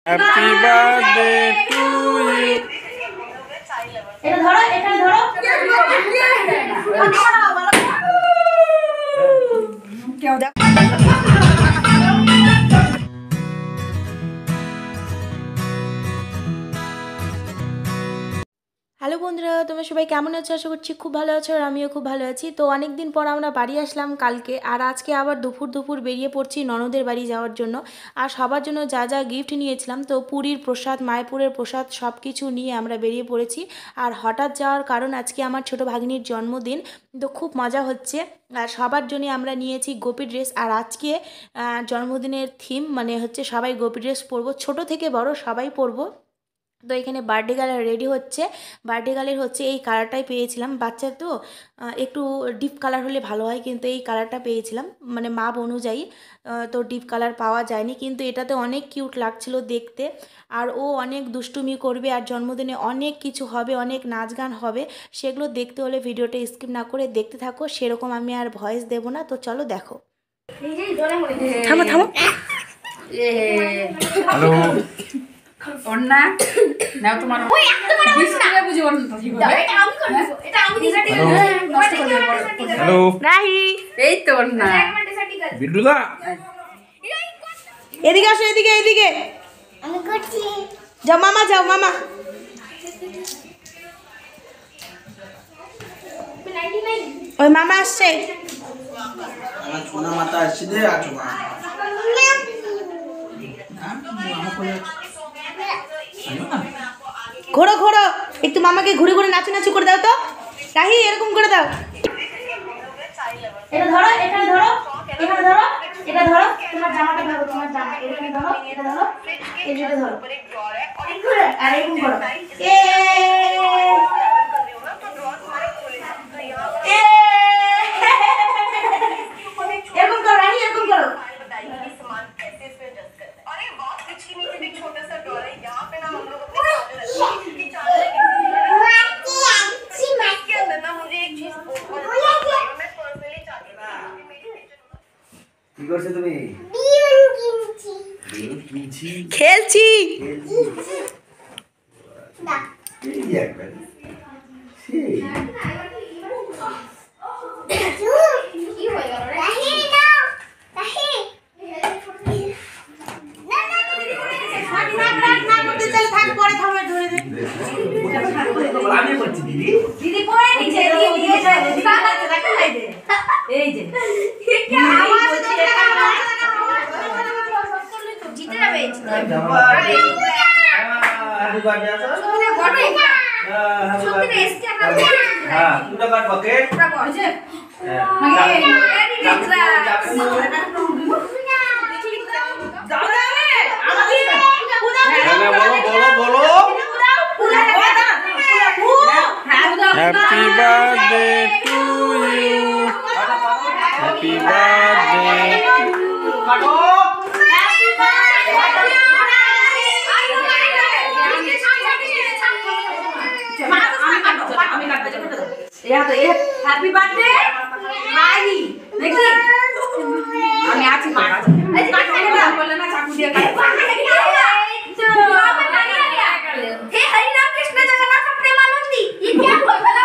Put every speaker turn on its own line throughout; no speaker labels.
Happy birthday to you.
এটা ধরো, এটা ধরো। কেউ দেখ। হ্যালো বন্ধুরা, তোমরা সবাই কেমন আছো? আশা করছি খুব ভালো আছো, আর আমিও খুব ভালো আছি। তো অনেক দিন পর আমরা বাড়ি আসলাম কালকে, আর আজকে আবার দুপুর বেরিয়ে পড়ছি ননদের বাড়ি যাওয়ার জন্য। আর সবার জন্য যা যা গিফট নিয়েছিলাম, তো পুরীর প্রসাদ, মায়াপুরের প্রসাদ সব কিছু নিয়ে আমরা বেরিয়ে পড়েছি। আর হঠাৎ যাওয়ার কারণ আজকে আমার ছোটো ভাগ্নির জন্মদিন, তো খুব মজা হচ্ছে। আর সবার জন্য আমরা নিয়েছি গোপী ড্রেস, আর আজকে জন্মদিনের থিম মানে হচ্ছে সবাই গোপী ড্রেস পরবো, ছোটো থেকে বড় সবাই পরবো। তো এখানে বার্থডে গার্ল রেডি হচ্ছে। বার্থডে গার্লের হচ্ছে এই কালারটাই পেয়েছিলাম, বাচ্চা তো একটু ডিপ কালার হলে ভালো হয়, কিন্তু এই কালারটা পেয়েছিলাম মানে মাপ অনুযায়ী। তো ডিপ কালার পাওয়া যায়নি, কিন্তু এটাতে অনেক কিউট লাগছিল দেখতে। আর ও অনেক দুষ্টুমি করবে, আর জন্মদিনে অনেক কিছু হবে, অনেক নাচ গান হবে। সেগুলো দেখতে হলে ভিডিওটা স্কিপ না করে দেখতে থাকো। সেরকম আমি আর ভয়েস দেব না, তো চলো দেখো। থামো থামো।
হ্যালো
অন্না নাও তোমার বিস্তারে বুঝি অন্না কি করবে এটা আমি নষ্ট করে দেব।
হ্যালো
রাহি,
এই তো অন্না
বিল্লুদা,
এদিকে আসো, এদিকে এদিকে।
আমি করছি।
যাও মামা, যাও মামা। ওই মামা আসছে।
আমার ছোনা মাথা আসছে দে আছো মা।
ঘোরো ঘোরো, একটু মামাকে ঘুরে ঘুরে নাচু নাচু করে দাও তো। রাহি, এরকম করে দাও। এটা ধরো, এটা ধরো, এটা ধরো, এটা ধরো। তোমার জামাটা ধরো, তোমার জামা এখানে ধরো, এটা ধরো, এটা ধরো। আর এরকম করো। এরকম করো রাহি, এরকম করো।
কি করছো তুমি?
বিউন কিনছি।
বেলুন কিনছি।
খেলছি।
না।
এই একবার সেই
কি হয়ে গেল রে? রাহি দাও। রাহি।
না করতে চাই, থাক, পরে থামে ধরে দে।
আমি করছি দিদি।
দিদি পড়ে নিচে দিয়ে দিয়ে সাথে রাখা এই যে এই যে
আওয়াজ করছে না।
জিতে যাবে
হ্যাপি বার্থডে আসো।
তুমি বড় সত্যি না এসকে আমরা
হ্যাঁ দুটো কাট পকেট।
পুরো বড় যে
বলো happy birthday to you. Happy birthday.
কাটো।
হ্যাপি বার্থডে রাহি দেখি আমি আছি মা এই কাট বলে না চাকু দিয়ে কাট हे हरि राम कृष्ण जगन्नाथ प्रेमानंदी ये क्या हुआ मेरा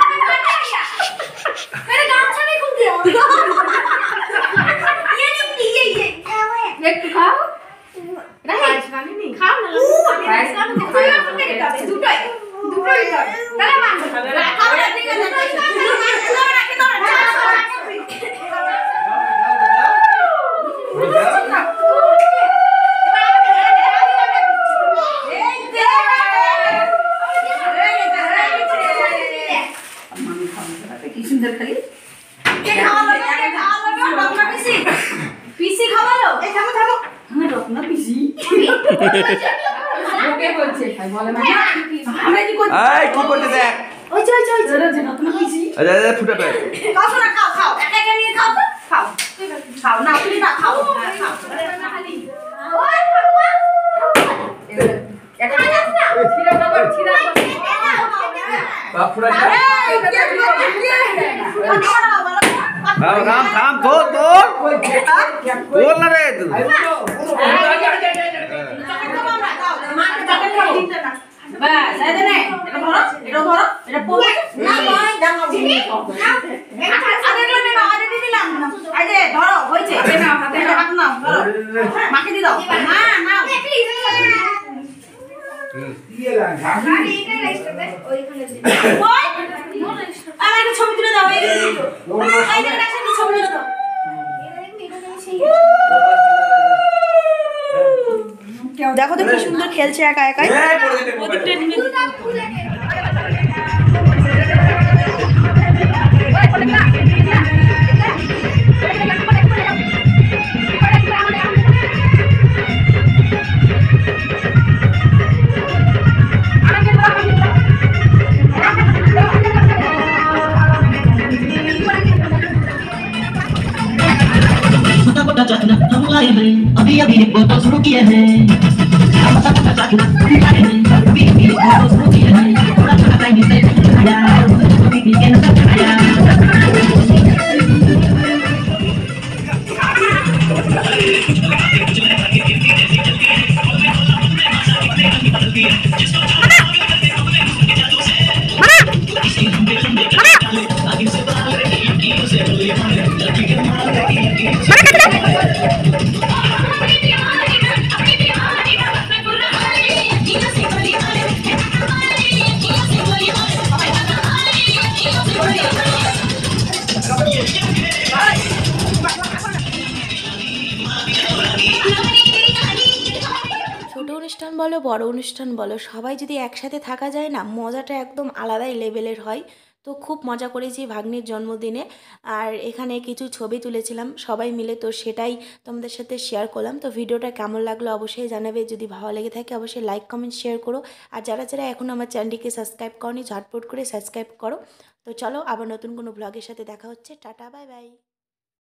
मेरे गांव से नहीं घूम गया ये नहीं ये एक तो खाओ नहीं खाने नहीं खाओ ना राइस का तो खाओ দুটোই দুটোই তাহলে মান খাও না ঠিক আছে পিসি খাওয়ালো এই থামো থামো আমি রত্না পিসি ওকে বলছে ভাই বলে না আমরা কি করছি
এই কি করতে দেখ।
ওই চল চল চল রত্না পিসি
আরে ফুটা পড়ে।
খাও না খাও খাও একা একা নিয়ে খাও তো খাও খাও না তুমি না খাও খাও না খালি ওই খাও এটা না ছিড়া বাবা ছিড়া
বাপ ফুটা যা।
থাম থাম তো বল না রে তুই।
বাস এই নে এটা ধরো এটা পড়ে না নয় দাও আরে নে না আরে দিলাম এই যে ধরো হইছে না হাতে হাত নাও ধরো মাকে দি দাও না না প্লিজ আরে এটা রাইস্ট দে ওইখানে দি ওই আমার একটা ছবি তুলে দাও এই যে রাখছি ছবি তুলে দাও
দেখো তো কি সুন্দর খেলছে একা একাই।
हम आए हैं अभी अभी एक फोटो शुरू किए हैं अभी अभी एक फोटो शुरू किए हैं थोड़ा थोड़ा टाइम से अभी भी के नजर आया
ছোট অনুষ্ঠান বলো বড় অনুষ্ঠান বলো সবাই যদি একসাথে থাকা যায় না মজাটা একদম আলাদাই লেভেলের হয়। তো খুব মজা করেছি ভাগ্নির জন্মদিনে আর এখানে কিছু ছবি তুলেছিলাম সবাই মিলে, তো সেটাই তোমাদের সাথে শেয়ার করলাম। তো ভিডিওটা কেমন লাগলো অবশ্যই জানাবে, যদি ভালো লেগে থাকে অবশ্যই লাইক কমেন্ট শেয়ার করো আর যারা যারা এখন আমার চ্যানেলটিকে সাবস্ক্রাইব করনি ঝটপট করে সাবস্ক্রাইব করো। তো চলো আবার নতুন কোনো ব্লগের সাথে দেখা হচ্ছে, টাটা বাই বাই।